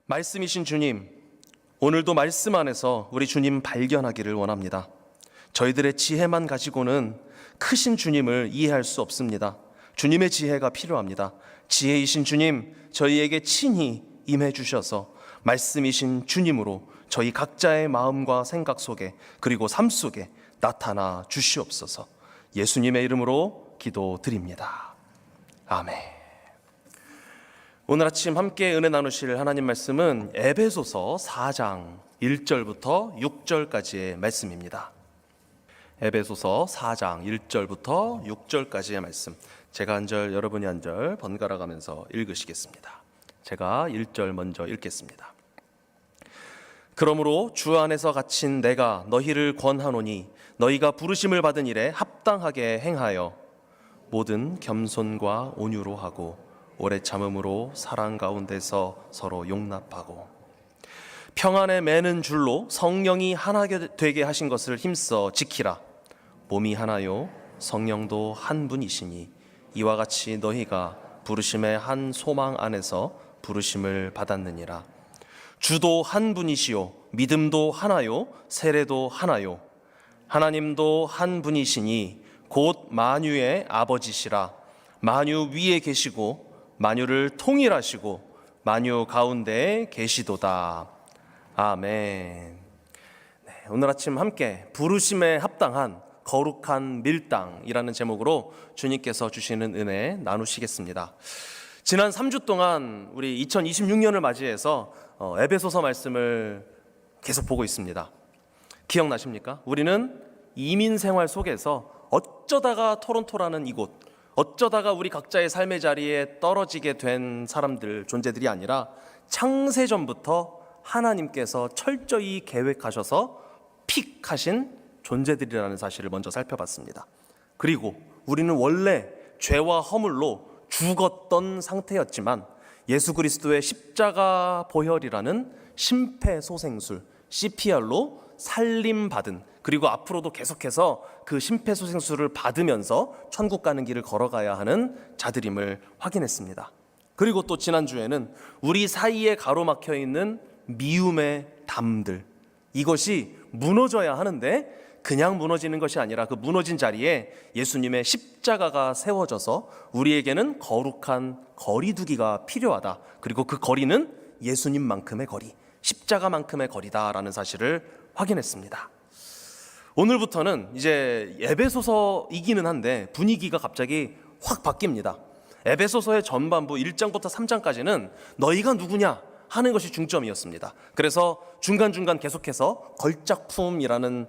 말씀이신 주님, 오늘도 말씀 안에서 우리 주님 발견하기를 원합니다. 저희들의 지혜만 가지고는 크신 주님을 이해할 수 없습니다. 주님의 지혜가 필요합니다. 지혜이신 주님, 저희에게 친히 임해 주셔서 말씀이신 주님으로 저희 각자의 마음과 생각 속에 그리고 삶 속에 나타나 주시옵소서. 예수님의 이름으로 기도드립니다. 아멘. 오늘 아침 함께 은혜 나누실 하나님 말씀은 에베소서 4장 1절부터 6절까지의 말씀입니다. 에베소서 4장 1절부터 6절까지의 말씀, 제가 한 절 여러분이 한 절 번갈아 가면서 읽으시겠습니다. 제가 1절 먼저 읽겠습니다. 그러므로 주 안에서 갇힌 내가 너희를 권하노니 너희가 부르심을 받은 일에 합당하게 행하여 모든 겸손과 온유로 하고 오래 참음으로 사랑 가운데서 서로 용납하고 평안에 매는 줄로 성령이 하나 되게 하신 것을 힘써 지키라. 몸이 하나요 성령도 한 분이시니 이와 같이 너희가 부르심의 한 소망 안에서 부르심을 받았느니라. 주도 한 분이시요 믿음도 하나요 세례도 하나요 하나님도 한 분이시니 곧 만유의 아버지시라. 만유 위에 계시고 만유를 통일하시고 만유 가운데에 계시도다. 아멘. 오늘 아침 함께 부르심에 합당한 거룩한 밀당이라는 제목으로 주님께서 주시는 은혜 나누시겠습니다. 지난 3주 동안 우리 2026년을 맞이해서 에베소서 말씀을 계속 보고 있습니다. 기억나십니까? 우리는 이민 생활 속에서 어쩌다가 토론토라는 이곳, 어쩌다가 우리 각자의 삶의 자리에 떨어지게 된 사람들, 존재들이 아니라 창세전부터 하나님께서 철저히 계획하셔서 픽하신 존재들이라는 사실을 먼저 살펴봤습니다. 그리고 우리는 원래 죄와 허물로 죽었던 상태였지만 예수 그리스도의 십자가 보혈이라는 심폐소생술 CPR로 살림받은, 그리고 앞으로도 계속해서 그 심폐소생술을 받으면서 천국 가는 길을 걸어가야 하는 자들임을 확인했습니다. 그리고 또 지난주에는 우리 사이에 가로막혀 있는 미움의 담들, 이것이 무너져야 하는데 그냥 무너지는 것이 아니라 그 무너진 자리에 예수님의 십자가가 세워져서 우리에게는 거룩한 거리두기가 필요하다. 그리고 그 거리는 예수님만큼의 거리, 십자가만큼의 거리다라는 사실을 확인했습니다. 오늘부터는 이제 에베소서이기는 한데 분위기가 갑자기 확 바뀝니다. 에베소서의 전반부 1장부터 3장까지는 너희가 누구냐 하는 것이 중점이었습니다. 그래서 중간중간 계속해서 걸작품이라는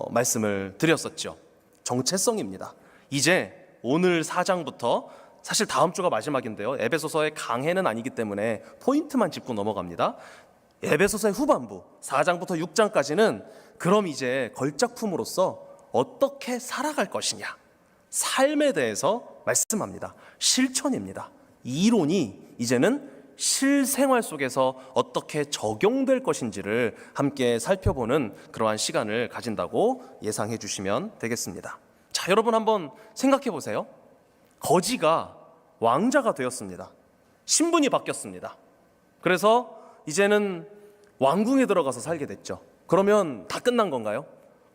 말씀을 드렸었죠. 정체성입니다. 이제 오늘 4장부터, 사실 다음 주가 마지막인데요, 에베소서의 강해는 아니기 때문에 포인트만 짚고 넘어갑니다. 에베소서의 후반부 4장부터 6장까지는 그럼 이제 걸작품으로서 어떻게 살아갈 것이냐, 삶에 대해서 말씀합니다. 실천입니다. 이론이 이제는 실생활 속에서 어떻게 적용될 것인지를 함께 살펴보는 그러한 시간을 가진다고 예상해 주시면 되겠습니다. 자, 여러분 한번 생각해 보세요. 거지가 왕자가 되었습니다. 신분이 바뀌었습니다. 그래서 이제는 왕궁에 들어가서 살게 됐죠. 그러면 다 끝난 건가요?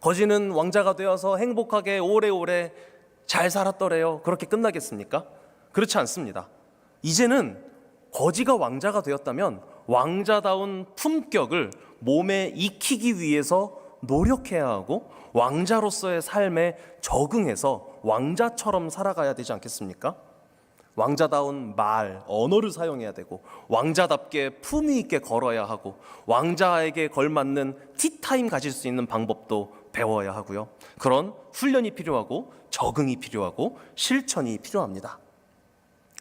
거지는 왕자가 되어서 행복하게 오래오래 잘 살았더래요. 그렇게 끝나겠습니까? 그렇지 않습니다. 이제는 거지가 왕자가 되었다면 왕자다운 품격을 몸에 익히기 위해서 노력해야 하고 왕자로서의 삶에 적응해서 왕자처럼 살아가야 되지 않겠습니까? 왕자다운 말, 언어를 사용해야 되고 왕자답게 품위 있게 걸어야 하고 왕자에게 걸맞는 티타임 가질 수 있는 방법도 배워야 하고요. 그런 훈련이 필요하고 적응이 필요하고 실천이 필요합니다.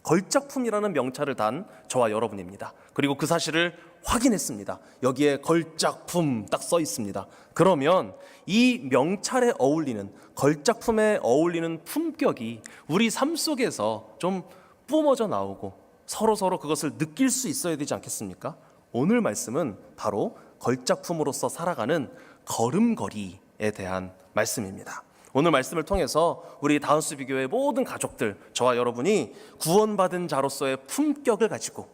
걸작품이라는 명찰을 단 저와 여러분입니다. 그리고 그 사실을 확인했습니다. 여기에 걸작품 딱 써 있습니다. 그러면 이 명찰에 어울리는, 걸작품에 어울리는 품격이 우리 삶 속에서 좀 뿜어져 나오고 서로 그것을 느낄 수 있어야 되지 않겠습니까? 오늘 말씀은 바로 걸작품으로서 살아가는 걸음걸이에 대한 말씀입니다. 오늘 말씀을 통해서 우리 다운스 비교의 모든 가족들, 저와 여러분이 구원받은 자로서의 품격을 가지고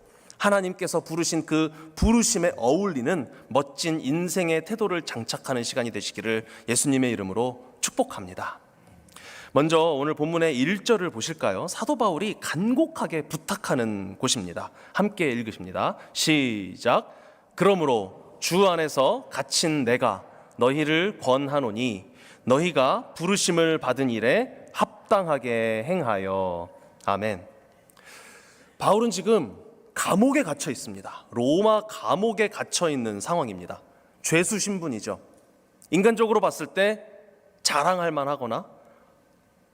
하나님께서 부르신 그 부르심에 어울리는 멋진 인생의 태도를 장착하는 시간이 되시기를 예수님의 이름으로 축복합니다. 먼저 오늘 본문의 1절을 보실까요? 사도 바울이 간곡하게 부탁하는 곳입니다. 함께 읽으십니다. 시작. 그러므로 주 안에서 갇힌 내가 너희를 권하노니 너희가 부르심을 받은 일에 합당하게 행하여. 아멘. 바울은 지금 감옥에 갇혀 있습니다. 로마 감옥에 갇혀 있는 상황입니다. 죄수 신분이죠. 인간적으로 봤을 때 자랑할 만하거나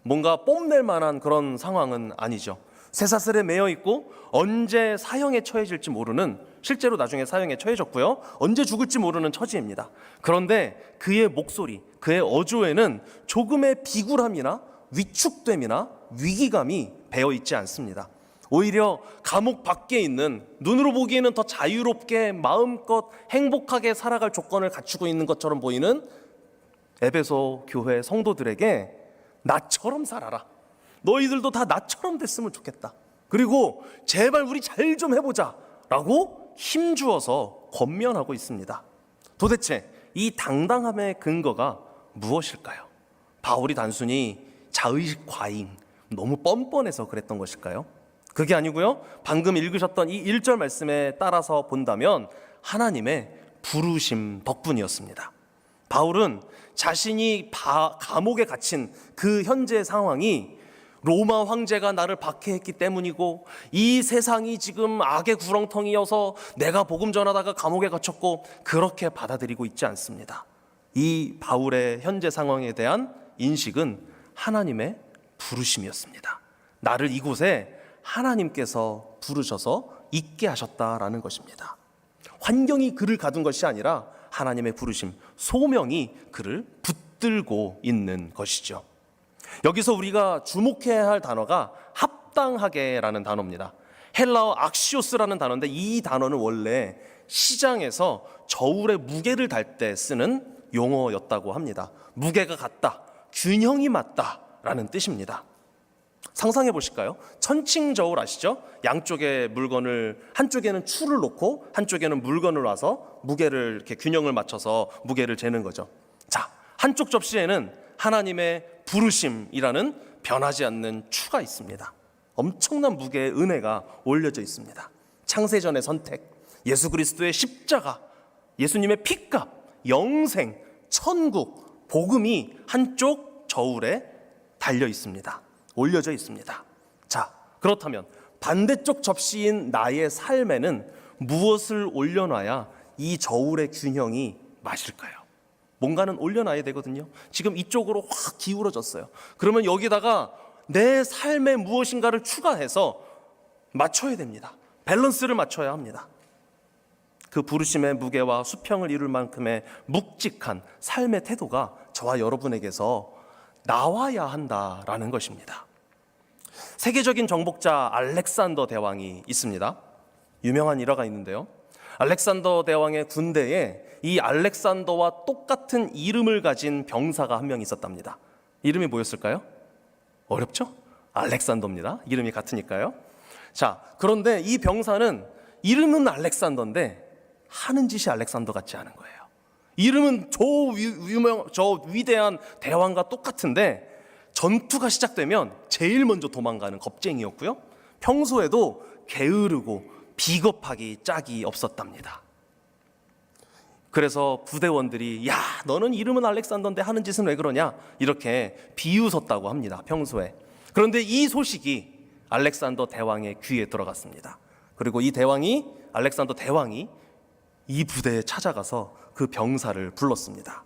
뭔가 뽐낼 만한 그런 상황은 아니죠. 쇠사슬에 매여 있고 언제 사형에 처해질지 모르는, 실제로 나중에 사형에 처해졌고요, 언제 죽을지 모르는 처지입니다. 그런데 그의 목소리, 그의 어조에는 조금의 비굴함이나 위축됨이나 위기감이 배어 있지 않습니다. 오히려 감옥 밖에 있는, 눈으로 보기에는 더 자유롭게 마음껏 행복하게 살아갈 조건을 갖추고 있는 것처럼 보이는 에베소 교회 성도들에게 나처럼 살아라, 너희들도 다 나처럼 됐으면 좋겠다, 그리고 제발 우리 잘 좀 해보자 라고 힘주어서 권면하고 있습니다. 도대체 이 당당함의 근거가 무엇일까요? 바울이 단순히 자의식 과잉, 너무 뻔뻔해서 그랬던 것일까요? 그게 아니고요, 방금 읽으셨던 이 1절 말씀에 따라서 본다면 하나님의 부르심 덕분이었습니다. 바울은 자신이 감옥에 갇힌 그 현재 상황이 로마 황제가 나를 박해했기 때문이고, 이 세상이 지금 악의 구렁텅이여서 내가 복음 전하다가 감옥에 갇혔고, 그렇게 받아들이고 있지 않습니다. 이 바울의 현재 상황에 대한 인식은 하나님의 부르심이었습니다. 나를 이곳에 하나님께서 부르셔서 있게 하셨다라는 것입니다. 환경이 그를 가둔 것이 아니라 하나님의 부르심, 소명이 그를 붙들고 있는 것이죠. 여기서 우리가 주목해야 할 단어가 합당하게라는 단어입니다. 헬라어 악시오스라는 단어인데, 이 단어는 원래 시장에서 저울에 무게를 달 때 쓰는 용어였다고 합니다. 무게가 같다, 균형이 맞다라는 뜻입니다. 상상해 보실까요? 천칭 저울 아시죠? 양쪽에 물건을, 한쪽에는 추를 놓고 한쪽에는 물건을 놔서 무게를 이렇게 균형을 맞춰서 무게를 재는 거죠. 자, 한쪽 접시에는 하나님의 부르심이라는 변하지 않는 추가 있습니다. 엄청난 무게의 은혜가 올려져 있습니다. 창세전의 선택, 예수 그리스도의 십자가, 예수님의 피값, 영생, 천국, 복음이 한쪽 저울에 달려 있습니다. 올려져 있습니다. 자, 그렇다면 반대쪽 접시인 나의 삶에는 무엇을 올려놔야 이 저울의 균형이 맞을까요? 뭔가는 올려놔야 되거든요. 지금 이쪽으로 확 기울어졌어요. 그러면 여기다가 내 삶에 무엇인가를 추가해서 맞춰야 됩니다. 밸런스를 맞춰야 합니다. 그 부르심의 무게와 수평을 이룰 만큼의 묵직한 삶의 태도가 저와 여러분에게서 나와야 한다라는 것입니다. 세계적인 정복자 알렉산더 대왕이 있습니다. 유명한 일화가 있는데요, 알렉산더 대왕의 군대에 이 알렉산더와 똑같은 이름을 가진 병사가 한 명 있었답니다. 이름이 뭐였을까요? 어렵죠? 알렉산더입니다. 이름이 같으니까요. 자, 그런데 이 병사는 이름은 알렉산더인데 하는 짓이 알렉산더 같지 않은 거예요. 이름은 저 위대한 대왕과 똑같은데 전투가 시작되면 제일 먼저 도망가는 겁쟁이였고요, 평소에도 게으르고 비겁하기 짝이 없었답니다. 그래서 부대원들이 야, 너는 이름은 알렉산더인데 하는 짓은 왜 그러냐, 이렇게 비웃었다고 합니다, 평소에. 그런데 이 소식이 알렉산더 대왕의 귀에 들어갔습니다. 그리고 알렉산더 대왕이 이 부대에 찾아가서 그 병사를 불렀습니다.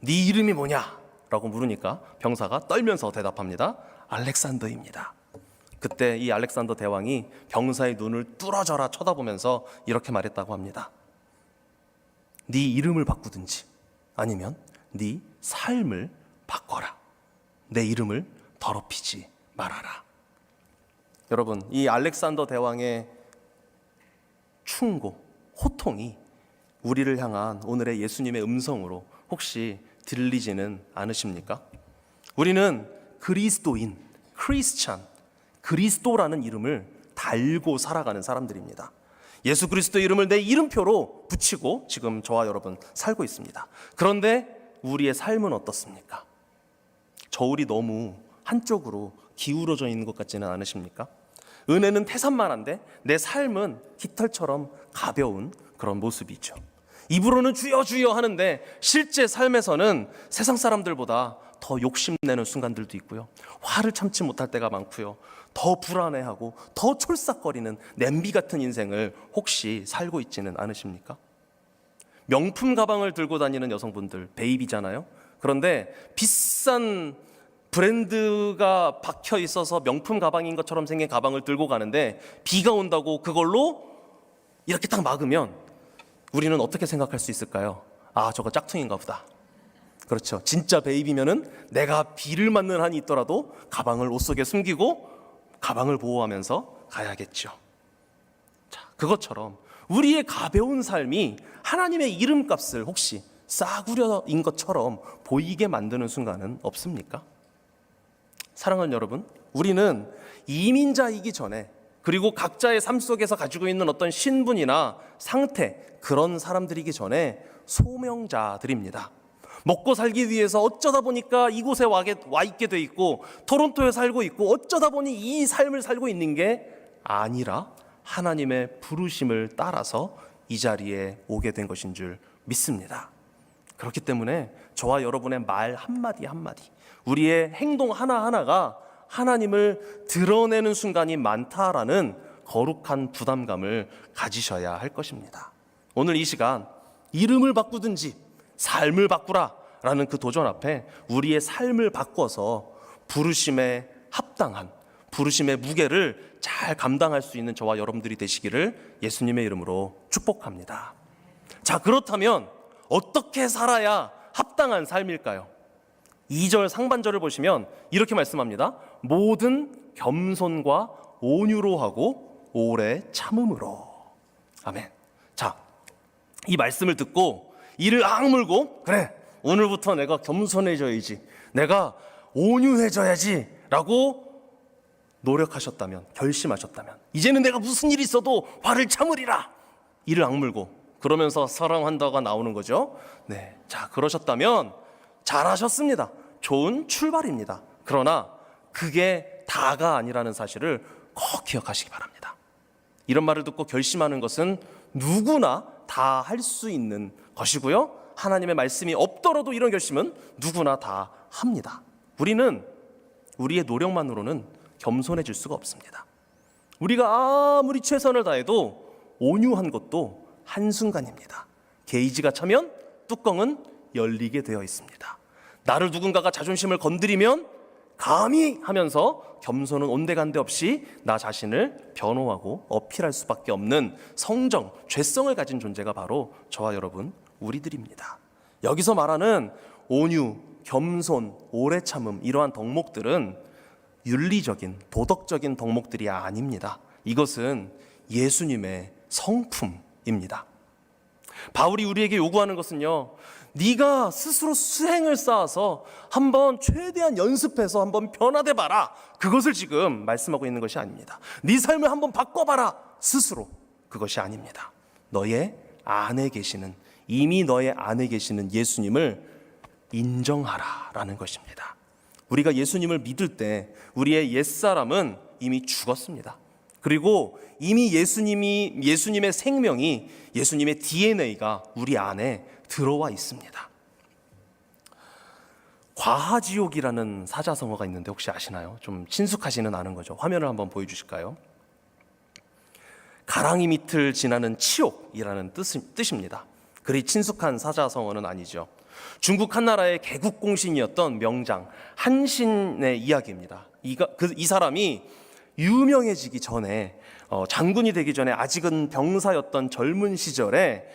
네 이름이 뭐냐? 라고 물으니까 병사가 떨면서 대답합니다. 알렉산더입니다. 그때 이 알렉산더 대왕이 병사의 눈을 뚫어져라 쳐다보면서 이렇게 말했다고 합니다. 네 이름을 바꾸든지 아니면 네 삶을 바꿔라. 내 이름을 더럽히지 말아라. 여러분, 이 알렉산더 대왕의 충고, 호통이 우리를 향한 오늘의 예수님의 음성으로 혹시 들리지는 않으십니까? 우리는 그리스도인, 크리스찬, 그리스도라는 이름을 달고 살아가는 사람들입니다. 예수 그리스도의 이름을 내 이름표로 붙이고 지금 저와 여러분 살고 있습니다. 그런데 우리의 삶은 어떻습니까? 저울이 너무 한쪽으로 기울어져 있는 것 같지는 않으십니까? 은혜는 태산만한데 내 삶은 깃털처럼 가벼운 그런 모습이죠. 입으로는 주여 주여 하는데 실제 삶에서는 세상 사람들보다 더 욕심내는 순간들도 있고요. 화를 참지 못할 때가 많고요. 더 불안해하고 더 촐싹거리는 냄비 같은 인생을 혹시 살고 있지는 않으십니까? 명품 가방을 들고 다니는 여성분들 베이비잖아요. 그런데 비싼 브랜드가 박혀 있어서 명품 가방인 것처럼 생긴 가방을 들고 가는데 비가 온다고 그걸로 이렇게 딱 막으면 우리는 어떻게 생각할 수 있을까요? 아, 저거 짝퉁인가 보다. 그렇죠. 진짜 베이비면은 내가 비를 맞는 한이 있더라도 가방을 옷 속에 숨기고 가방을 보호하면서 가야겠죠. 자, 그것처럼 우리의 가벼운 삶이 하나님의 이름값을 혹시 싸구려인 것처럼 보이게 만드는 순간은 없습니까? 사랑하는 여러분, 우리는 이민자이기 전에 그리고 각자의 삶 속에서 가지고 있는 어떤 신분이나 상태, 그런 사람들이기 전에 소명자들입니다. 먹고 살기 위해서 어쩌다 보니까 이곳에 와 있게 돼 있고 토론토에 살고 있고 어쩌다 보니 이 삶을 살고 있는 게 아니라 하나님의 부르심을 따라서 이 자리에 오게 된 것인 줄 믿습니다. 그렇기 때문에 저와 여러분의 말 한마디 한마디, 우리의 행동 하나하나가 하나님을 드러내는 순간이 많다라는 거룩한 부담감을 가지셔야 할 것입니다. 오늘 이 시간 이름을 바꾸든지 삶을 바꾸라 라는 그 도전 앞에 우리의 삶을 바꿔서 부르심에 합당한 부르심의 무게를 잘 감당할 수 있는 저와 여러분들이 되시기를 예수님의 이름으로 축복합니다. 자, 그렇다면 어떻게 살아야 합당한 삶일까요? 2절 상반절을 보시면 이렇게 말씀합니다. 모든 겸손과 온유로 하고 오래 참음으로. 아멘. 자, 이 말씀을 듣고 이를 악물고 그래, 오늘부터 내가 겸손해져야지, 내가 온유해져야지 라고 노력하셨다면, 결심하셨다면, 이제는 내가 무슨 일이 있어도 화를 참으리라, 이를 악물고 그러면서 사랑한다가 나오는 거죠. 네, 자, 그러셨다면 잘하셨습니다. 좋은 출발입니다. 그러나 그게 다가 아니라는 사실을 꼭 기억하시기 바랍니다. 이런 말을 듣고 결심하는 것은 누구나 다 할 수 있는 것이고요. 하나님의 말씀이 없더라도 이런 결심은 누구나 다 합니다. 우리는 우리의 노력만으로는 겸손해질 수가 없습니다. 우리가 아무리 최선을 다해도 온유한 것도 한순간입니다. 게이지가 차면 뚜껑은 열리게 되어 있습니다. 나를 누군가가 자존심을 건드리면 감히 하면서 겸손은 온데간데 없이 나 자신을 변호하고 어필할 수밖에 없는 성정, 죄성을 가진 존재가 바로 저와 여러분, 우리들입니다. 여기서 말하는 온유, 겸손, 오래 참음, 이러한 덕목들은 윤리적인, 도덕적인 덕목들이 아닙니다. 이것은 예수님의 성품입니다. 바울이 우리에게 요구하는 것은요, 네가 스스로 수행을 쌓아서 한번 최대한 연습해서 한번 변화돼 봐라, 그것을 지금 말씀하고 있는 것이 아닙니다. 네 삶을 한번 바꿔봐라, 스스로, 그것이 아닙니다. 너의 안에 계시는, 이미 너의 안에 계시는 예수님을 인정하라라는 것입니다. 우리가 예수님을 믿을 때 우리의 옛사람은 이미 죽었습니다. 그리고 이미 예수님의 생명이, 예수님의 DNA가 우리 안에 들어와 있습니다. 과하지옥이라는 사자성어가 있는데 혹시 아시나요? 좀 친숙하지는 않은 거죠. 화면을 한번 보여주실까요? 가랑이 밑을 지나는 치욕이라는 뜻입니다. 그리 친숙한 사자성어는 아니죠. 중국 한나라의 개국공신이었던 명장 한신의 이야기입니다. 이 사람이 유명해지기 전에, 장군이 되기 전에 아직은 병사였던 젊은 시절에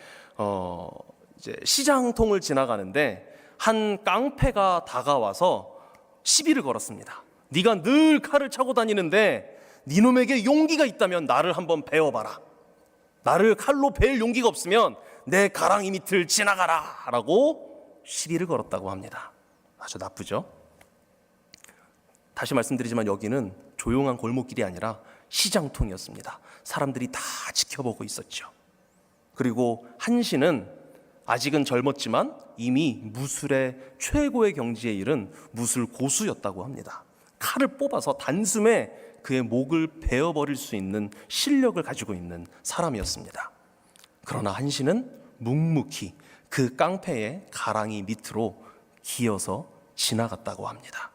이제 시장통을 지나가는데 한 깡패가 다가와서 시비를 걸었습니다. 네가 늘 칼을 차고 다니는데 네놈에게 용기가 있다면 나를 한번 베어봐라. 나를 칼로 베일 용기가 없으면 내 가랑이 밑을 지나가라 라고 시비를 걸었다고 합니다. 아주 나쁘죠? 다시 말씀드리지만 여기는 조용한 골목길이 아니라 시장통이었습니다. 사람들이 다 지켜보고 있었죠. 그리고 한신은 아직은 젊었지만 이미 무술의 최고의 경지에 이른 무술 고수였다고 합니다. 칼을 뽑아서 단숨에 그의 목을 베어버릴 수 있는 실력을 가지고 있는 사람이었습니다. 그러나 한신은 묵묵히 그 깡패의 가랑이 밑으로 기어서 지나갔다고 합니다.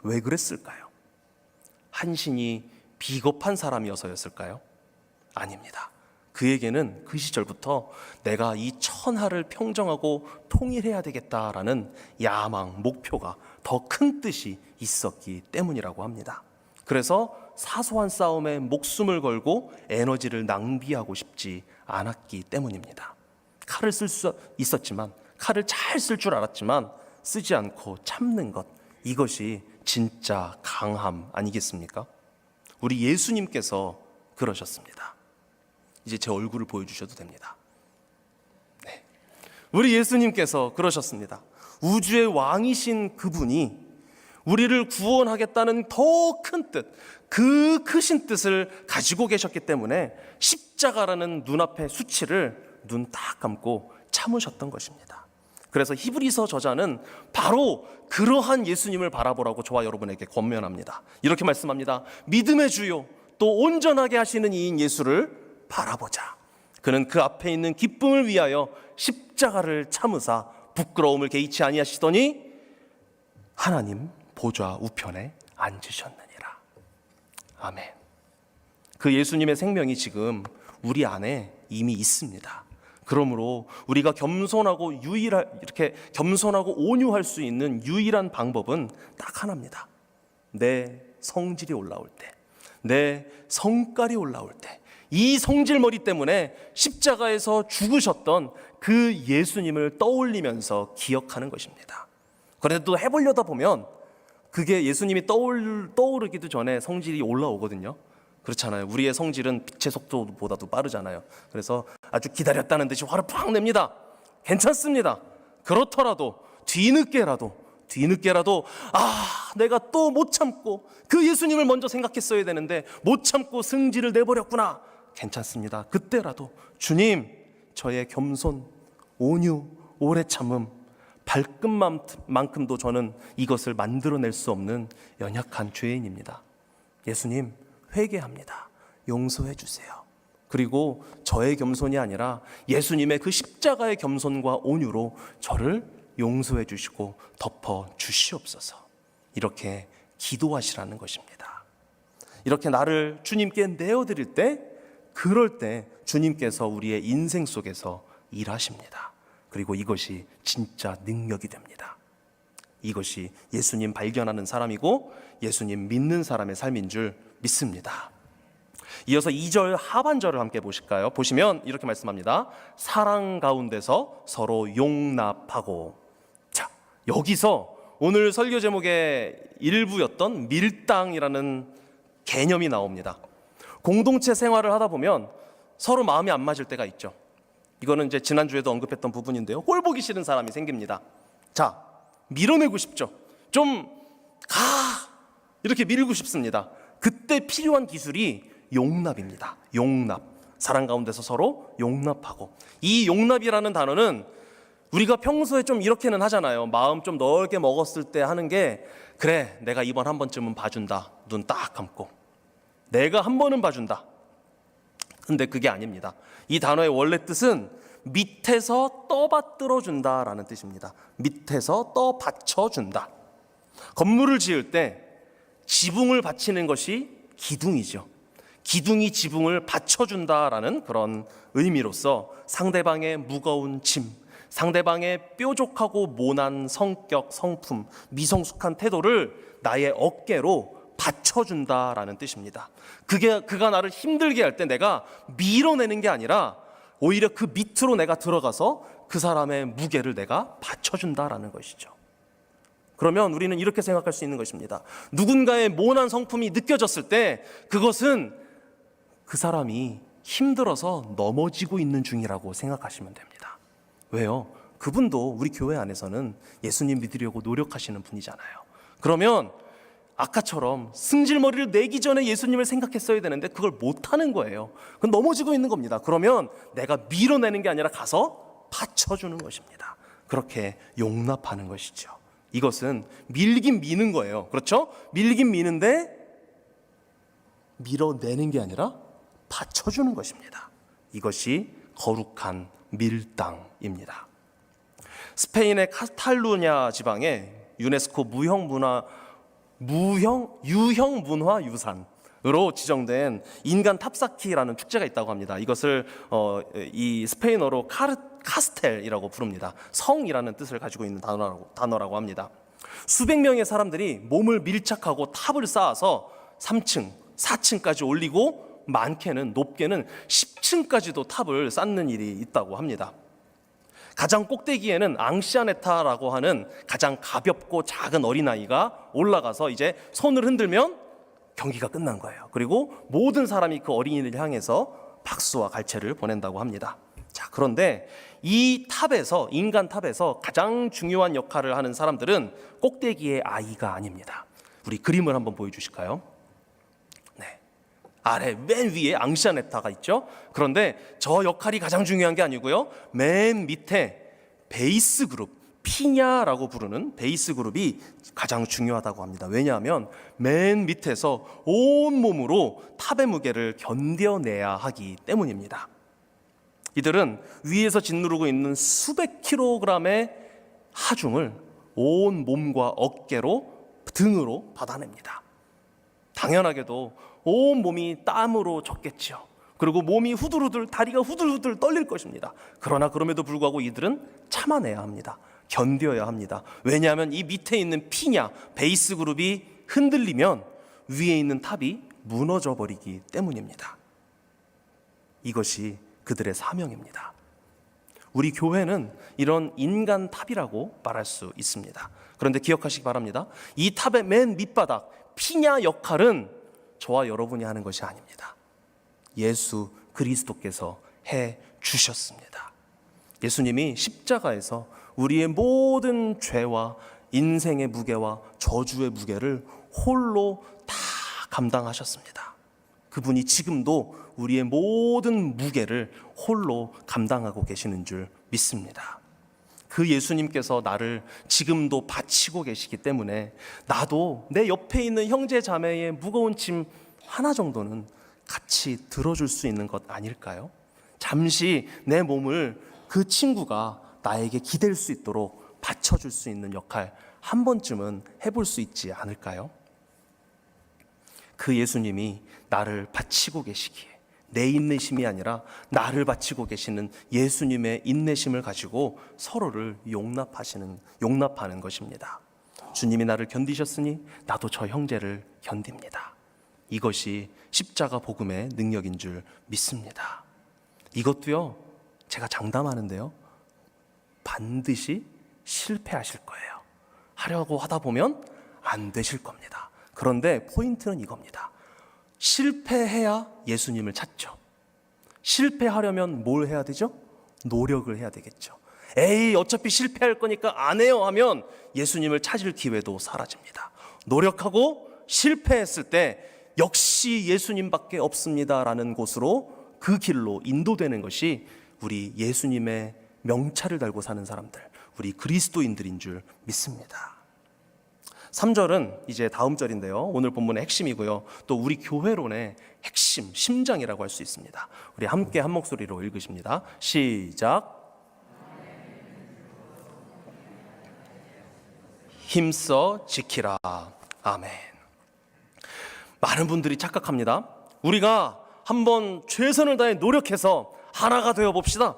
왜 그랬을까요? 한신이 비겁한 사람이어서였을까요? 아닙니다. 그에게는 그 시절부터 내가 이 천하를 평정하고 통일해야 되겠다라는 야망, 목표가 더 큰 뜻이 있었기 때문이라고 합니다. 그래서 사소한 싸움에 목숨을 걸고 에너지를 낭비하고 싶지 않았기 때문입니다. 칼을 쓸 수 있었지만, 칼을 잘 쓸 줄 알았지만 쓰지 않고 참는 것, 이것이 진짜 강함 아니겠습니까? 우리 예수님께서 그러셨습니다. 이제 제 얼굴을 보여주셔도 됩니다. 네. 우리 예수님께서 그러셨습니다. 우주의 왕이신 그분이 우리를 구원하겠다는 더 큰 뜻, 그 크신 뜻을 가지고 계셨기 때문에 십자가라는 눈앞의 수치를 눈 딱 감고 참으셨던 것입니다. 그래서 히브리서 저자는 바로 그러한 예수님을 바라보라고 저와 여러분에게 권면합니다. 이렇게 말씀합니다. 믿음의 주요 또 온전하게 하시는 이인 예수를 바라보자. 그는 그 앞에 있는 기쁨을 위하여 십자가를 참으사 부끄러움을 개의치 아니하시더니 하나님 보좌 우편에 앉으셨느니라. 아멘. 그 예수님의 생명이 지금 우리 안에 이미 있습니다. 그러므로 우리가 겸손하고 이렇게 겸손하고 온유할 수 있는 유일한 방법은 딱 하나입니다. 내 성질이 올라올 때, 내 성깔이 올라올 때, 이 성질머리 때문에 십자가에서 죽으셨던 그 예수님을 떠올리면서 기억하는 것입니다. 그런데 또 해보려다 보면 그게 예수님이 떠오르기도 전에 성질이 올라오거든요. 그렇잖아요. 우리의 성질은 빛의 속도보다도 빠르잖아요. 그래서 아주 기다렸다는 듯이 화를 팍 냅니다. 괜찮습니다. 그렇더라도 뒤늦게라도 내가 또 못 참고 그 예수님을 먼저 생각했어야 되는데 못 참고 승질을 내버렸구나. 괜찮습니다. 그때라도 주님, 저의 겸손, 온유, 오래 참음, 발끝만큼도 저는 이것을 만들어낼 수 없는 연약한 죄인입니다. 예수님, 회개합니다. 용서해 주세요. 그리고 저의 겸손이 아니라 예수님의 그 십자가의 겸손과 온유로 저를 용서해 주시고 덮어 주시옵소서. 이렇게 기도하시라는 것입니다. 이렇게 나를 주님께 내어드릴 때, 그럴 때 주님께서 우리의 인생 속에서 일하십니다. 그리고 이것이 진짜 능력이 됩니다. 이것이 예수님 발견하는 사람이고 예수님 믿는 사람의 삶인 줄 믿습니다. 이어서 2절 하반절을 함께 보실까요? 보시면 이렇게 말씀합니다. 사랑 가운데서 서로 용납하고. 자, 여기서 오늘 설교 제목의 일부였던 밀당이라는 개념이 나옵니다. 공동체 생활을 하다 보면 서로 마음이 안 맞을 때가 있죠. 이거는 이제 지난주에도 언급했던 부분인데요. 꼴 보기 싫은 사람이 생깁니다. 자, 밀어내고 싶죠. 좀 가! 이렇게 밀고 싶습니다. 그때 필요한 기술이 용납입니다. 용납. 사랑 가운데서 서로 용납하고. 이 용납이라는 단어는 우리가 평소에 좀 이렇게는 하잖아요. 마음 좀 넓게 먹었을 때 하는 게, 그래, 내가 이번 한 번쯤은 봐준다. 눈 딱 감고. 내가 한 번은 봐준다. 근데 그게 아닙니다. 이 단어의 원래 뜻은 밑에서 떠받들어 준다라는 뜻입니다. 밑에서 떠받쳐준다. 건물을 지을 때 지붕을 받치는 것이 기둥이죠. 기둥이 지붕을 받쳐준다라는 그런 의미로서 상대방의 무거운 짐, 상대방의 뾰족하고 모난 성격, 성품, 미성숙한 태도를 나의 어깨로 받쳐준다라는 뜻입니다. 그가 나를 힘들게 할 때 내가 밀어내는 게 아니라 오히려 그 밑으로 내가 들어가서 그 사람의 무게를 내가 받쳐준다라는 것이죠. 그러면 우리는 이렇게 생각할 수 있는 것입니다. 누군가의 모난 성품이 느껴졌을 때 그것은 그 사람이 힘들어서 넘어지고 있는 중이라고 생각하시면 됩니다. 왜요? 그분도 우리 교회 안에서는 예수님 믿으려고 노력하시는 분이잖아요. 그러면 아까처럼 승질머리를 내기 전에 예수님을 생각했어야 되는데 그걸 못하는 거예요. 그건 넘어지고 있는 겁니다. 그러면 내가 밀어내는 게 아니라 가서 받쳐주는 것입니다. 그렇게 용납하는 것이죠. 이것은 밀긴 미는 거예요. 그렇죠? 밀긴 미는데 밀어내는 게 아니라 받쳐주는 것입니다. 이것이 거룩한 밀당입니다. 스페인의 카탈루냐 지방에 유네스코 유형 문화 유산으로 지정된 인간 탑사키라는 축제가 있다고 합니다. 이것을 이 스페인어로 카스텔이라고 부릅니다. 성이라는 뜻을 가지고 있는 단어라고 합니다. 수백 명의 사람들이 몸을 밀착하고 탑을 쌓아서 3층, 4층까지 올리고 많게는 높게는 10층까지도 탑을 쌓는 일이 있다고 합니다. 가장 꼭대기에는 앙시아네타라고 하는 가장 가볍고 작은 어린아이가 올라가서 이제 손을 흔들면 경기가 끝난 거예요. 그리고 모든 사람이 그 어린이를 향해서 박수와 갈채를 보낸다고 합니다. 자, 그런데 이 탑에서, 인간 탑에서 가장 중요한 역할을 하는 사람들은 꼭대기의 아이가 아닙니다. 우리 그림을 한번 보여주실까요? 아래 맨 위에 앙시아네타가 있죠. 그런데 저 역할이 가장 중요한 게 아니고요, 맨 밑에 베이스 그룹, 피냐라고 부르는 베이스 그룹이 가장 중요하다고 합니다. 왜냐하면 맨 밑에서 온몸으로 탑의 무게를 견뎌내야 하기 때문입니다. 이들은 위에서 짓누르고 있는 수백 킬로그램의 하중을 온 몸과 어깨로, 등으로 받아냅니다. 당연하게도 온 몸이 땀으로 젖겠죠. 그리고 몸이 후들후들, 다리가 후들후들 떨릴 것입니다. 그러나 그럼에도 불구하고 이들은 참아내야 합니다. 견뎌야 합니다. 왜냐하면 이 밑에 있는 피냐, 베이스 그룹이 흔들리면 위에 있는 탑이 무너져 버리기 때문입니다. 이것이 그들의 사명입니다. 우리 교회는 이런 인간 탑이라고 말할 수 있습니다. 그런데 기억하시기 바랍니다. 이 탑의 맨 밑바닥, 피냐 역할은 저와 여러분이 하는 것이 아닙니다. 예수 그리스도께서 해 주셨습니다. 예수님이 십자가에서 우리의 모든 죄와 인생의 무게와 저주의 무게를 홀로 다 감당하셨습니다. 그분이 지금도 우리의 모든 무게를 홀로 감당하고 계시는 줄 믿습니다. 그 예수님께서 나를 지금도 바치고 계시기 때문에 나도 내 옆에 있는 형제 자매의 무거운 짐 하나 정도는 같이 들어줄 수 있는 것 아닐까요? 잠시 내 몸을 그 친구가 나에게 기댈 수 있도록 받쳐줄 수 있는 역할 한 번쯤은 해볼 수 있지 않을까요? 그 예수님이 나를 바치고 계시기에 내 인내심이 아니라 나를 바치고 계시는 예수님의 인내심을 가지고 서로를 용납하는 것입니다. 주님이 나를 견디셨으니 나도 저 형제를 견딥니다. 이것이 십자가 복음의 능력인 줄 믿습니다. 이것도요, 제가 장담하는데요, 반드시 실패하실 거예요. 하려고 하다 보면 안 되실 겁니다. 그런데 포인트는 이겁니다. 실패해야 예수님을 찾죠. 실패하려면 뭘 해야 되죠? 노력을 해야 되겠죠. 에이, 어차피 실패할 거니까 안 해요 하면 예수님을 찾을 기회도 사라집니다. 노력하고 실패했을 때 역시 예수님밖에 없습니다라는 곳으로, 그 길로 인도되는 것이 우리 예수님의 명찰을 달고 사는 사람들, 우리 그리스도인들인 줄 믿습니다. 3절은 이제 다음 절인데요, 오늘 본문의 핵심이고요, 또 우리 교회론의 핵심, 심장이라고 할 수 있습니다. 우리 함께 한 목소리로 읽으십니다. 시작. 힘써 지키라. 아멘. 많은 분들이 착각합니다. 우리가 한번 최선을 다해 노력해서 하나가 되어 봅시다.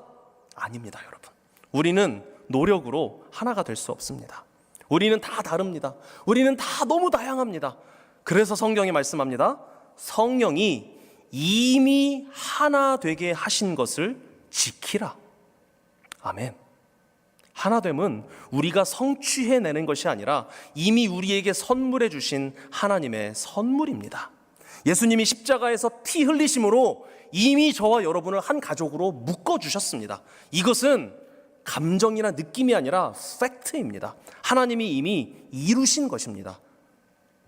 아닙니다, 여러분. 우리는 노력으로 하나가 될 수 없습니다. 우리는 다 다릅니다. 우리는 다 너무 다양합니다. 그래서 성경이 말씀합니다. 성령이 이미 하나 되게 하신 것을 지키라. 아멘. 하나됨은 우리가 성취해내는 것이 아니라 이미 우리에게 선물해 주신 하나님의 선물입니다. 예수님이 십자가에서 피 흘리심으로 이미 저와 여러분을 한 가족으로 묶어주셨습니다. 이것은 감정이나 느낌이 아니라 팩트입니다. 하나님이 이미 이루신 것입니다.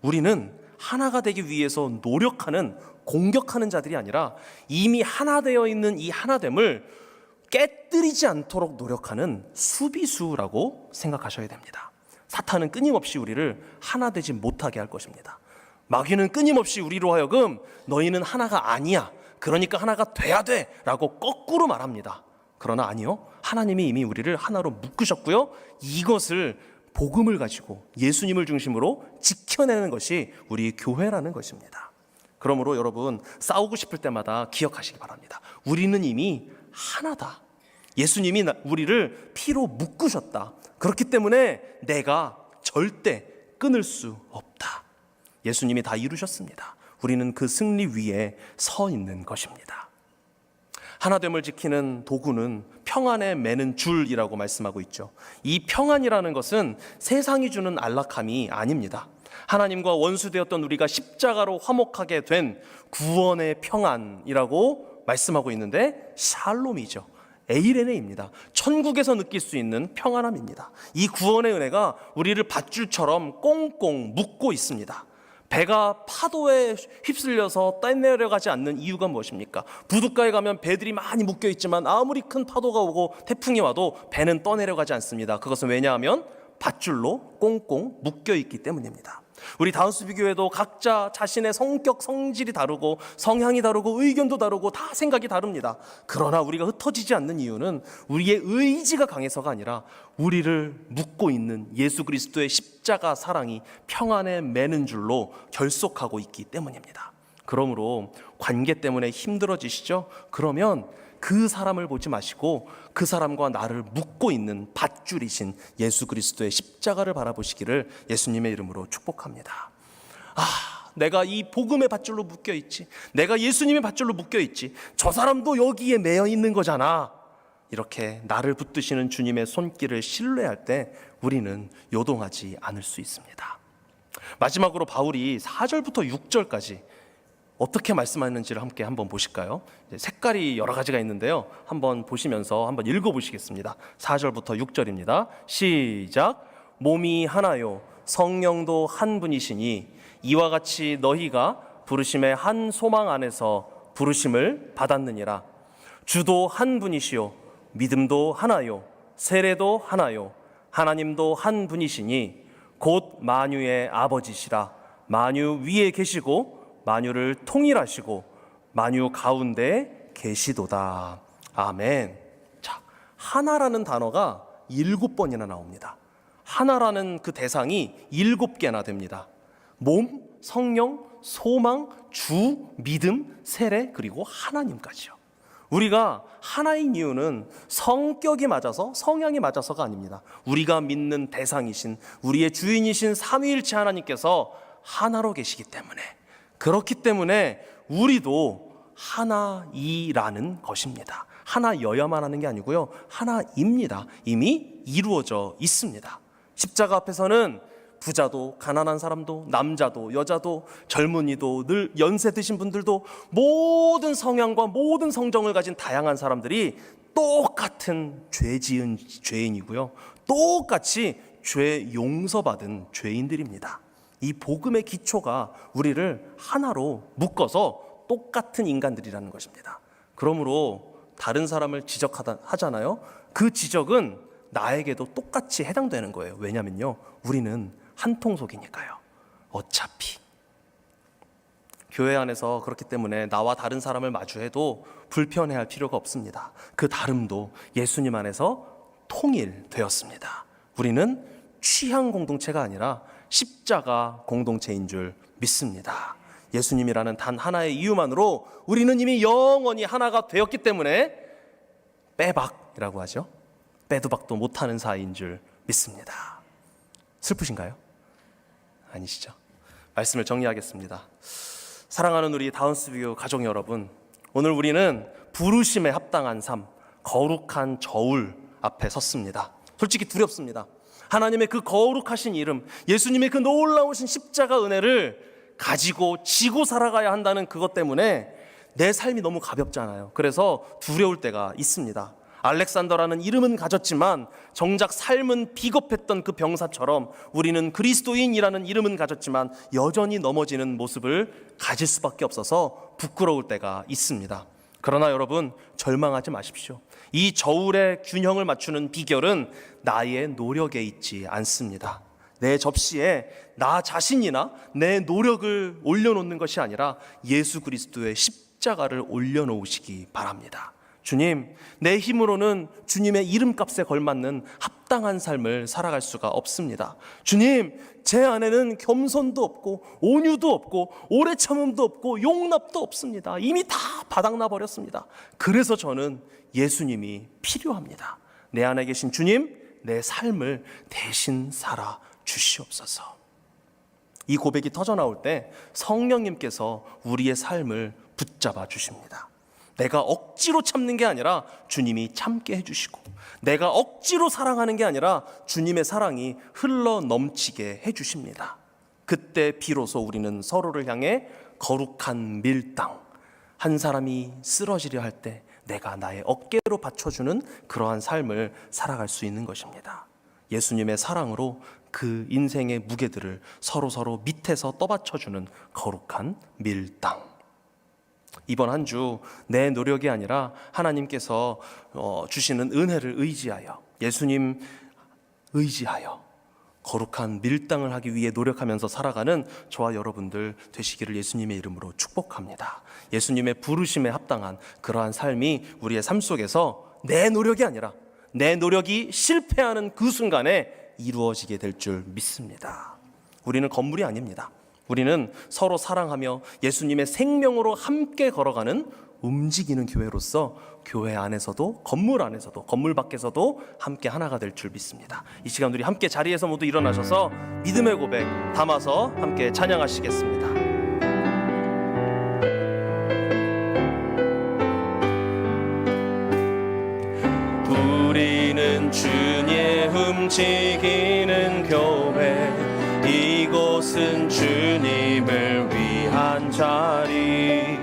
우리는 하나가 되기 위해서 노력하는, 공격하는 자들이 아니라 이미 하나 되어 있는 이 하나됨을 깨뜨리지 않도록 노력하는 수비수라고 생각하셔야 됩니다. 사탄은 끊임없이 우리를 하나 되지 못하게 할 것입니다. 마귀는 끊임없이 우리로 하여금 너희는 하나가 아니야, 그러니까 하나가 돼야 돼 라고 거꾸로 말합니다. 그러나 아니요, 하나님이 이미 우리를 하나로 묶으셨고요, 이것을 복음을 가지고 예수님을 중심으로 지켜내는 것이 우리 교회라는 것입니다. 그러므로 여러분, 싸우고 싶을 때마다 기억하시기 바랍니다. 우리는 이미 하나다. 예수님이 우리를 피로 묶으셨다. 그렇기 때문에 내가 절대 끊을 수 없다. 예수님이 다 이루셨습니다. 우리는 그 승리 위에 서 있는 것입니다. 하나됨을 지키는 도구는 평안에 매는 줄이라고 말씀하고 있죠. 이 평안이라는 것은 세상이 주는 안락함이 아닙니다. 하나님과 원수되었던 우리가 십자가로 화목하게 된 구원의 평안이라고 말씀하고 있는데, 샬롬이죠. 에이레네입니다. 천국에서 느낄 수 있는 평안함입니다. 이 구원의 은혜가 우리를 밧줄처럼 꽁꽁 묶고 있습니다. 배가 파도에 휩쓸려서 떠내려가지 않는 이유가 무엇입니까? 부둣가에 가면 배들이 많이 묶여 있지만 아무리 큰 파도가 오고 태풍이 와도 배는 떠내려가지 않습니다. 그것은 왜냐하면 밧줄로 꽁꽁 묶여 있기 때문입니다. 우리 다운스비 교회도 각자 자신의 성격, 성질이 다르고 성향이 다르고 의견도 다르고 다 생각이 다릅니다. 그러나 우리가 흩어지지 않는 이유는 우리의 의지가 강해서가 아니라 우리를 묶고 있는 예수 그리스도의 십자가 사랑이 평안에 매는 줄로 결속하고 있기 때문입니다. 그러므로 관계 때문에 힘들어지시죠? 그러면 그 사람을 보지 마시고 그 사람과 나를 묶고 있는 밧줄이신 예수 그리스도의 십자가를 바라보시기를 예수님의 이름으로 축복합니다. 내가 이 복음의 밧줄로 묶여 있지, 내가 예수님의 밧줄로 묶여 있지, 저 사람도 여기에 매여 있는 거잖아. 이렇게 나를 붙드시는 주님의 손길을 신뢰할 때 우리는 요동하지 않을 수 있습니다. 마지막으로 바울이 4절부터 6절까지 어떻게 말씀하는지를 함께 한번 보실까요? 색깔이 여러 가지가 있는데요, 한번 보시면서 한번 읽어보시겠습니다. 4절부터 6절입니다. 시작. 몸이 하나요 성령도 한 분이시니 이와 같이 너희가 부르심의 한 소망 안에서 부르심을 받았느니라. 주도 한 분이시요 믿음도 하나요 세례도 하나요 하나님도 한 분이시니 곧 만유의 아버지시라. 만유 위에 계시고 만유를 통일하시고 만유 가운데 계시도다. 아멘. 자, 하나라는 단어가 7번이나 나옵니다. 하나라는 그 대상이 7개나 됩니다. 몸, 성령, 소망, 주, 믿음, 세례, 그리고 하나님까지요. 우리가 하나인 이유는 성격이 맞아서, 성향이 맞아서가 아닙니다. 우리가 믿는 대상이신, 우리의 주인이신 삼위일체 하나님께서 하나로 계시기 때문에, 그렇기 때문에 우리도 하나이라는 것입니다. 하나여야만 하는 게 아니고요, 하나입니다. 이미 이루어져 있습니다. 십자가 앞에서는 부자도 가난한 사람도 남자도 여자도 젊은이도 늘 연세 드신 분들도 모든 성향과 모든 성정을 가진 다양한 사람들이 똑같은 죄 지은 죄인이고요, 똑같이 죄 용서받은 죄인들입니다. 이 복음의 기초가 우리를 하나로 묶어서 똑같은 인간들이라는 것입니다. 그러므로 다른 사람을 지적하잖아요. 그 지적은 나에게도 똑같이 해당되는 거예요. 왜냐면요, 우리는 한 통속이니까요. 어차피 교회 안에서 그렇기 때문에 나와 다른 사람을 마주해도 불편해할 필요가 없습니다. 그 다름도 예수님 안에서 통일되었습니다. 우리는 취향 공동체가 아니라 십자가 공동체인 줄 믿습니다. 예수님이라는 단 하나의 이유만으로 우리는 이미 영원히 하나가 되었기 때문에 빼박이라고 하죠. 빼도 박도 못하는 사이인 줄 믿습니다. 슬프신가요? 아니시죠? 말씀을 정리하겠습니다. 사랑하는 우리 다운스뷰 가족 여러분, 오늘 우리는 부르심에 합당한 삶, 거룩한 저울 앞에 섰습니다. 솔직히 두렵습니다. 하나님의 그 거룩하신 이름, 예수님의 그 놀라우신 십자가 은혜를 가지고 지고 살아가야 한다는 그것 때문에 내 삶이 너무 가볍잖아요. 그래서 두려울 때가 있습니다. 알렉산더라는 이름은 가졌지만 정작 삶은 비겁했던 그 병사처럼 우리는 그리스도인이라는 이름은 가졌지만 여전히 넘어지는 모습을 가질 수밖에 없어서 부끄러울 때가 있습니다. 그러나 여러분, 절망하지 마십시오. 이 저울의 균형을 맞추는 비결은 나의 노력에 있지 않습니다. 내 접시에 나 자신이나 내 노력을 올려놓는 것이 아니라 예수 그리스도의 십자가를 올려놓으시기 바랍니다. 주님, 내 힘으로는 주님의 이름값에 걸맞는 합당한 삶을 살아갈 수가 없습니다. 주님, 제 안에는 겸손도 없고 온유도 없고 오래 참음도 없고 용납도 없습니다. 이미 다 바닥나 버렸습니다. 그래서 저는 예수님이 필요합니다. 내 안에 계신 주님, 내 삶을 대신 살아 주시옵소서. 이 고백이 터져나올 때 성령님께서 우리의 삶을 붙잡아 주십니다. 내가 억지로 참는 게 아니라 주님이 참게 해주시고, 내가 억지로 사랑하는 게 아니라 주님의 사랑이 흘러 넘치게 해주십니다. 그때 비로소 우리는 서로를 향해 거룩한 밀당, 한 사람이 쓰러지려 할 때 내가 나의 어깨로 받쳐주는 그러한 삶을 살아갈 수 있는 것입니다. 예수님의 사랑으로 그 인생의 무게들을 서로 밑에서 떠받쳐주는 거룩한 밀당. 이번 한 주 내 노력이 아니라 하나님께서 주시는 은혜를 의지하여, 예수님 의지하여 거룩한 밀당을 하기 위해 노력하면서 살아가는 저와 여러분들 되시기를 예수님의 이름으로 축복합니다. 예수님의 부르심에 합당한 그러한 삶이 우리의 삶 속에서 내 노력이 아니라 내 노력이 실패하는 그 순간에 이루어지게 될 줄 믿습니다. 우리는 건물이 아닙니다. 우리는 서로 사랑하며 예수님의 생명으로 함께 걸어가는 움직이는 교회로서 교회 안에서도 건물 안에서도 건물 밖에서도 함께 하나가 될 줄 믿습니다. 이 시간 우리 함께 자리에서 모두 일어나셔서 믿음의 고백 담아서 함께 찬양하시겠습니다. 우리는 주의 움직이는 교회, 이곳은 주님을 위한 자리,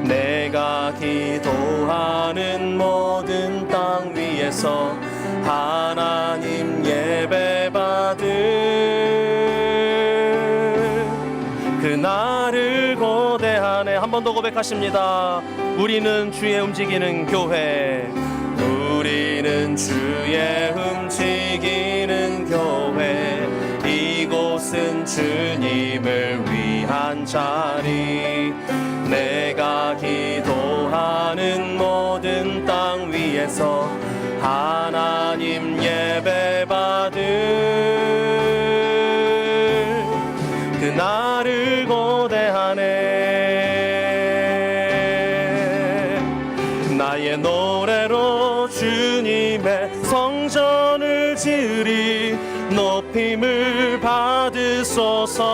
내가 기도하는 모든 땅 위에서 하나님 예배받을 그날을 고대하네. 한 번 더 고백하십니다. 우리는 주의 움직이는 교회, 우리는 주의 움직이는 교회, 이곳은 주님을 위한 자리, 내가 기도하는 모든 땅 위에서 하나님 예배받을 그날을 고대하네. 나의 노래로 주님의 성전을 지으리, 높임을 받으소서.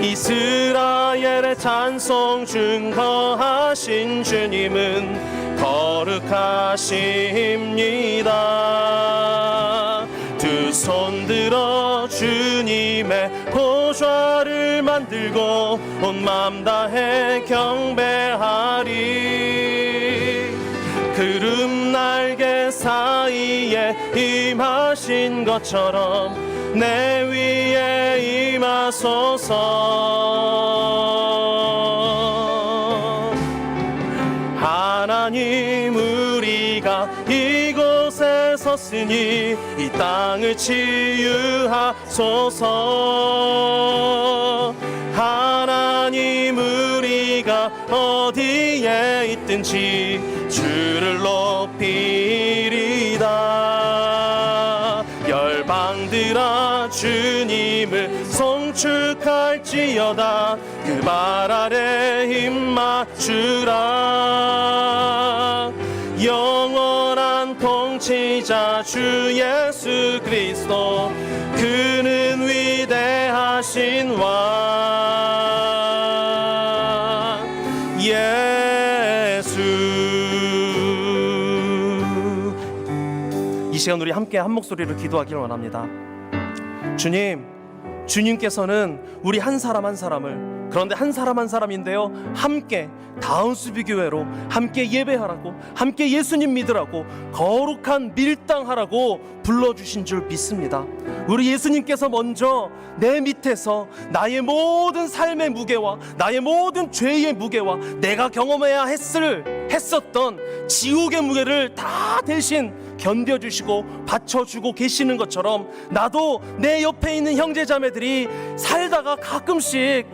이스라엘의 찬송 증거하신 주님은 거룩하십니다. 두 손 들어 주님의 보좌를 만들고 온 맘 다해 경배하리. 구름 날개 사이에 임하신 것처럼 내 위에 임하소서. 하나님, 우리가 이곳에 섰으니 이 땅을 치유하소서. 하나님, 우리가 어디에 있든지 주를 높이리다. 열방들아 주님을 송축할지어다. 그 발 아래 힘 맞추라. 영원한 통치자 주 예수 그리스도, 그는 위대하신 왕 예수. 이 시간 우리 함께 한 목소리로 기도하기를 원합니다. 주님, 주님께서는 우리 한 사람 한 사람을 그런데 한 사람 한 사람인데요, 함께 다운수비교회로 함께 예배하라고, 함께 예수님 믿으라고, 거룩한 밀당하라고 불러주신 줄 믿습니다. 우리 예수님께서 먼저 내 밑에서 나의 모든 삶의 무게와 나의 모든 죄의 무게와 내가 경험해야 했었던 지옥의 무게를 다 대신 견뎌주시고 받쳐주고 계시는 것처럼, 나도 내 옆에 있는 형제자매들이 살다가 가끔씩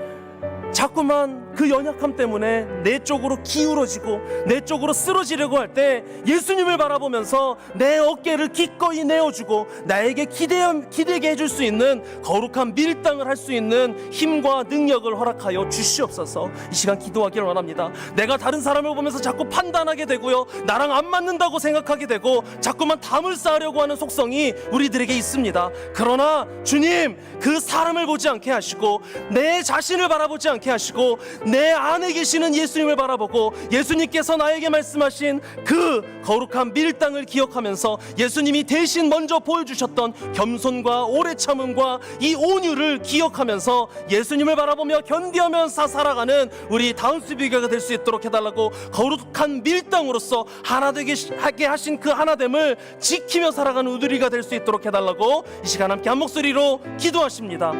자꾸만 그 연약함 때문에 내 쪽으로 기울어지고 내 쪽으로 쓰러지려고 할 때 예수님을 바라보면서 내 어깨를 기꺼이 내어주고 나에게 기대게 해줄 수 있는 거룩한 밀당을 할 수 있는 힘과 능력을 허락하여 주시옵소서. 이 시간 기도하기를 원합니다. 내가 다른 사람을 보면서 자꾸 판단하게 되고요, 나랑 안 맞는다고 생각하게 되고 자꾸만 담을 쌓으려고 하는 속성이 우리들에게 있습니다. 그러나 주님, 그 사람을 보지 않게 하시고 내 자신을 바라보지 않게 하시고 내 안에 계시는 예수님을 바라보고 예수님께서 나에게 말씀하신 그 거룩한 밀당을 기억하면서 예수님이 대신 먼저 보여주셨던 겸손과 오래 참음과 이 온유를 기억하면서 예수님을 바라보며 견디하면서 살아가는 우리 다운스비교가 될 수 있도록 해달라고, 거룩한 밀당으로서 하나 되게 하게 하신 그 하나됨을 지키며 살아가는 우리가 될 수 있도록 해달라고 이 시간 함께 한 목소리로 기도하십니다.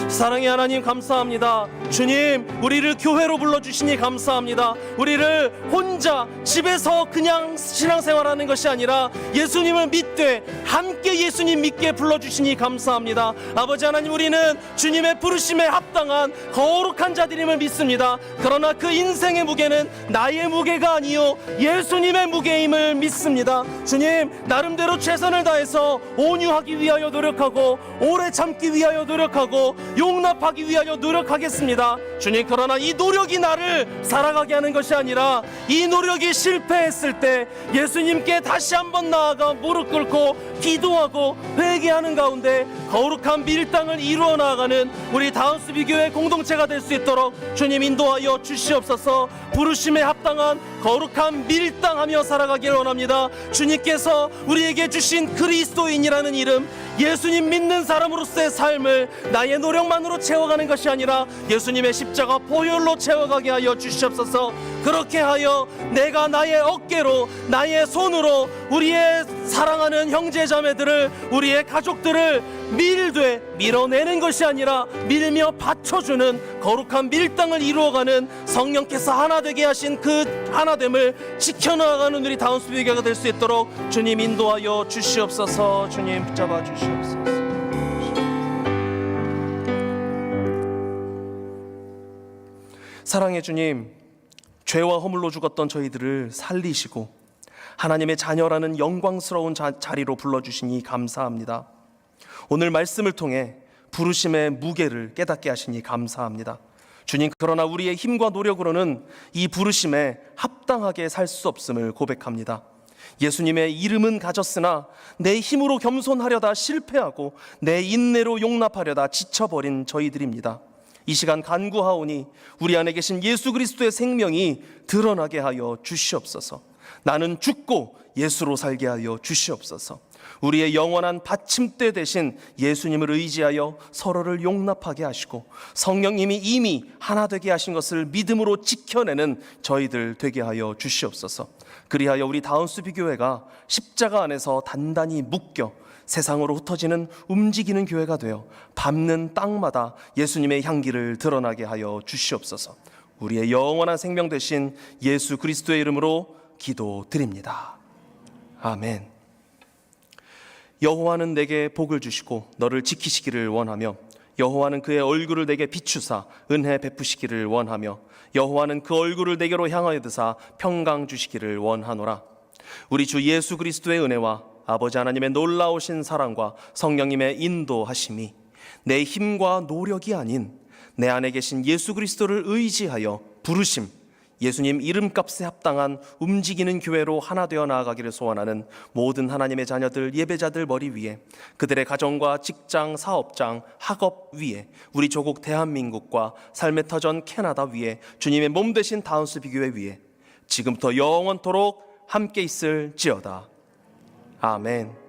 사랑의 하나님, 감사합니다. 주님, 우리를 교회로 불러주시니 감사합니다. 우리를 혼자 집에서 그냥 신앙생활하는 것이 아니라 예수님을 믿되 함께 예수님 믿게 불러주시니 감사합니다. 아버지 하나님, 우리는 주님의 부르심에 합당한 거룩한 자들임을 믿습니다. 그러나 그 인생의 무게는 나의 무게가 아니요 예수님의 무게임을 믿습니다. 주님, 나름대로 최선을 다해서 온유하기 위하여 노력하고 오래 참기 위하여 노력하고 용납하기 위하여 노력하겠습니다. 주님, 그러나 이 노력이 나를 살아가게 하는 것이 아니라 이 노력이 실패했을 때 예수님께 다시 한번 나아가 무릎 꿇고 기도하고 회개하는 가운데 거룩한 밀당을 이루어 나아가는 우리 다운스비교회 공동체가 될 수 있도록 주님 인도하여 주시옵소서. 부르심에 합당한 거룩한 밀당하며 살아가기를 원합니다. 주님께서 우리에게 주신 그리스도인이라는 이름, 예수님 믿는 사람으로서의 삶을 나의 노력만으로 채워가는 것이 아니라 예수님의 십자가 보혈로 채워가게 하여 주시옵소서. 그렇게 하여 내가 나의 어깨로, 나의 손으로 우리의 사랑하는 형제자매들을, 우리의 가족들을 밀어내는 것이 아니라 밀며 받쳐주는 거룩한 밀당을 이루어가는, 성령께서 하나 되게 하신 그 하나됨을 지켜나가는 우리 다운스비교가 될 수 있도록 주님 인도하여 주시옵소서. 주님 붙잡아 주시옵소서. 사랑의 주님, 죄와 허물로 죽었던 저희들을 살리시고 하나님의 자녀라는 영광스러운 자리로 불러주시니 감사합니다. 오늘 말씀을 통해 부르심의 무게를 깨닫게 하시니 감사합니다. 주님, 그러나 우리의 힘과 노력으로는 이 부르심에 합당하게 살 수 없음을 고백합니다. 예수님의 이름은 가졌으나 내 힘으로 겸손하려다 실패하고 내 인내로 용납하려다 지쳐버린 저희들입니다. 이 시간 간구하오니 우리 안에 계신 예수 그리스도의 생명이 드러나게 하여 주시옵소서. 나는 죽고 예수로 살게 하여 주시옵소서. 우리의 영원한 받침대 대신 예수님을 의지하여 서로를 용납하게 하시고 성령님이 이미 하나 되게 하신 것을 믿음으로 지켜내는 저희들 되게 하여 주시옵소서. 그리하여 우리 다운스비교회가 십자가 안에서 단단히 묶여 세상으로 흩어지는 움직이는 교회가 되어 밟는 땅마다 예수님의 향기를 드러나게 하여 주시옵소서. 우리의 영원한 생명 되신 예수 그리스도의 이름으로 기도드립니다. 아멘. 여호와는 내게 복을 주시고 너를 지키시기를 원하며 여호와는 그의 얼굴을 내게 비추사 은혜 베푸시기를 원하며 여호와는 그 얼굴을 내게로 향하여 드사 평강 주시기를 원하노라. 우리 주 예수 그리스도의 은혜와 아버지 하나님의 놀라우신 사랑과 성령님의 인도하심이 내 힘과 노력이 아닌 내 안에 계신 예수 그리스도를 의지하여 부르심, 예수님 이름값에 합당한 움직이는 교회로 하나 되어 나아가기를 소원하는 모든 하나님의 자녀들, 예배자들 머리 위에, 그들의 가정과 직장, 사업장, 학업 위에, 우리 조국 대한민국과 삶의 터전 캐나다 위에, 주님의 몸 되신 다운스비교회 위에 지금부터 영원토록 함께 있을지어다. 아멘.